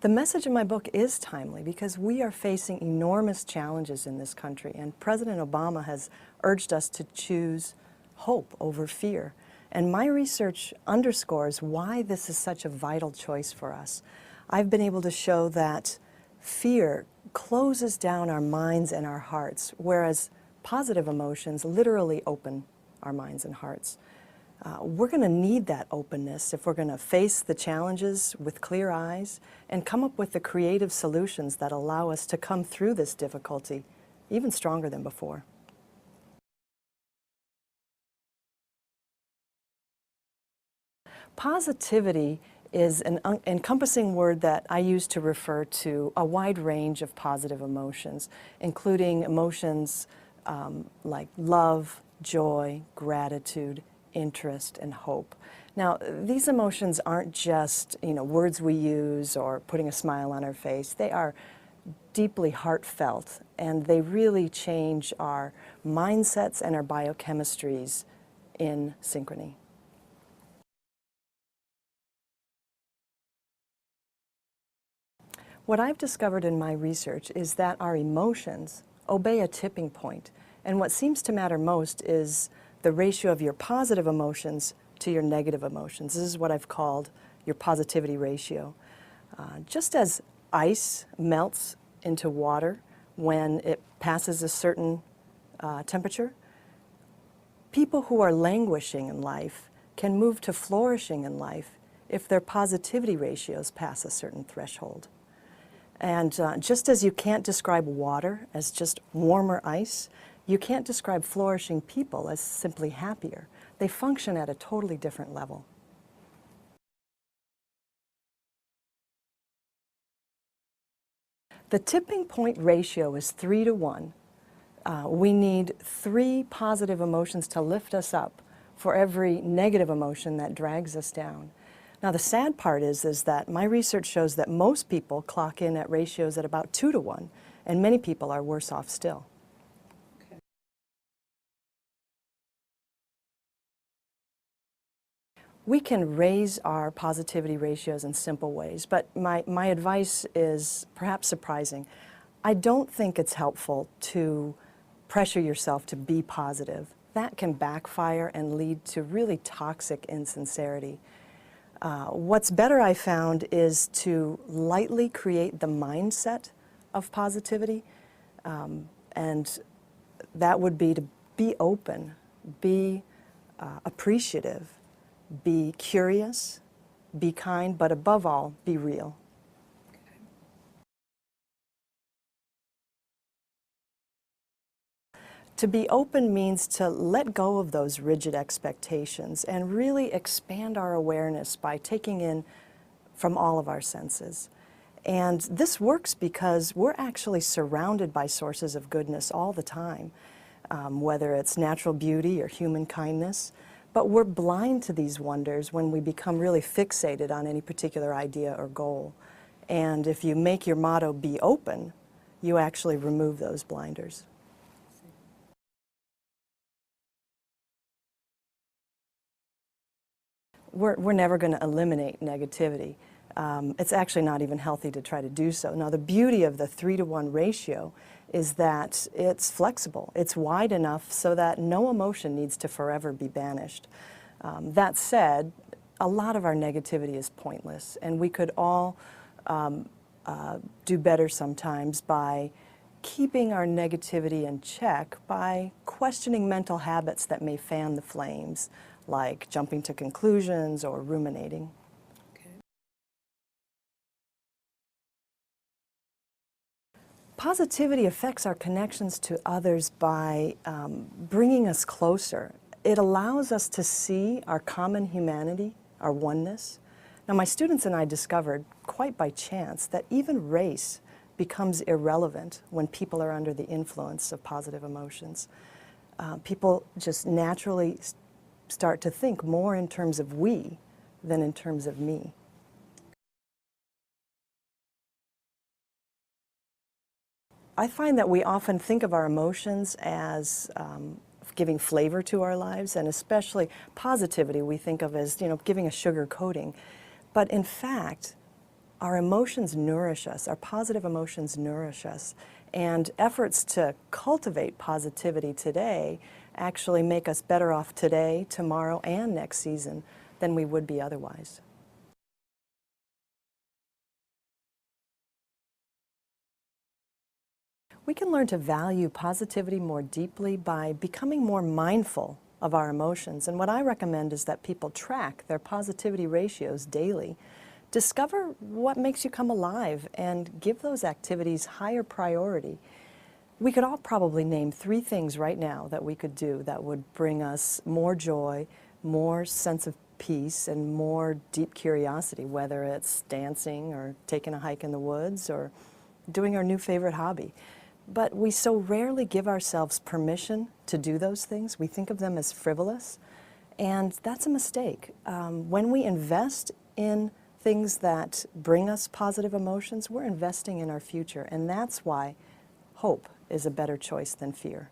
The message in my book is timely because we are facing enormous challenges in this country, and President Obama has urged us to choose hope over fear. And my research underscores why this is such a vital choice for us. I've been able to show that fear closes down our minds and our hearts, whereas positive emotions literally open our minds and hearts. We're going to need that openness if we're going to face the challenges with clear eyes and come up with the creative solutions that allow us to come through this difficulty even stronger than before. Positivity is an encompassing word that I use to refer to a wide range of positive emotions, including emotions like love, joy, gratitude, interest, and hope. Now, these emotions aren't just, words we use or putting a smile on our face. They are deeply heartfelt, and they really change our mindsets and our biochemistries in synchrony. What I've discovered in my research is that our emotions obey a tipping point, and what seems to matter most is the ratio of your positive emotions to your negative emotions. This is what I've called your positivity ratio. Just as ice melts into water when it passes a certain temperature, people who are languishing in life can move to flourishing in life if their positivity ratios pass a certain threshold. And just as you can't describe water as just warmer ice, you can't describe flourishing people as simply happier. They function at a totally different level. The tipping point ratio is 3 to 1. We need 3 positive emotions to lift us up for every negative emotion that drags us down. Now, the sad part is that my research shows that most people clock in at ratios at about 2 to 1, and many people are worse off still. We can raise our positivity ratios in simple ways, but my advice is perhaps surprising. I don't think it's helpful to pressure yourself to be positive. That can backfire and lead to really toxic insincerity. What's better, I found, is to lightly create the mindset of positivity, and that would be to be open, be appreciative, be curious, be kind, but above all, be real. To be open means to let go of those rigid expectations and really expand our awareness by taking in from all of our senses. And this works because we're actually surrounded by sources of goodness all the time, whether it's natural beauty or human kindness. But we're blind to these wonders when we become really fixated on any particular idea or goal. And if you make your motto be open, you actually remove those blinders. We're never going to eliminate negativity. It's actually not even healthy to try to do so. Now, the beauty of the 3 to 1 ratio is that it's flexible. It's wide enough so that no emotion needs to forever be banished. That said, a lot of our negativity is pointless, and we could all do better sometimes by keeping our negativity in check by questioning mental habits that may fan the flames, like jumping to conclusions or ruminating. Positivity affects our connections to others by bringing us closer. It allows us to see our common humanity, our oneness. Now, my students and I discovered, quite by chance, that even race becomes irrelevant when people are under the influence of positive emotions. People just naturally start to think more in terms of we than in terms of me. I find that we often think of our emotions as giving flavor to our lives, and especially positivity we think of as, giving a sugar coating. But in fact, our emotions nourish us, our positive emotions nourish us, and efforts to cultivate positivity today actually make us better off today, tomorrow, and next season than we would be otherwise. We can learn to value positivity more deeply by becoming more mindful of our emotions. And what I recommend is that people track their positivity ratios daily. Discover what makes you come alive and give those activities higher priority. We could all probably name 3 things right now that we could do that would bring us more joy, more sense of peace, and more deep curiosity, whether it's dancing or taking a hike in the woods or doing our new favorite hobby. But we so rarely give ourselves permission to do those things. We think of them as frivolous, and that's a mistake. When we invest in things that bring us positive emotions, we're investing in our future, and that's why hope is a better choice than fear.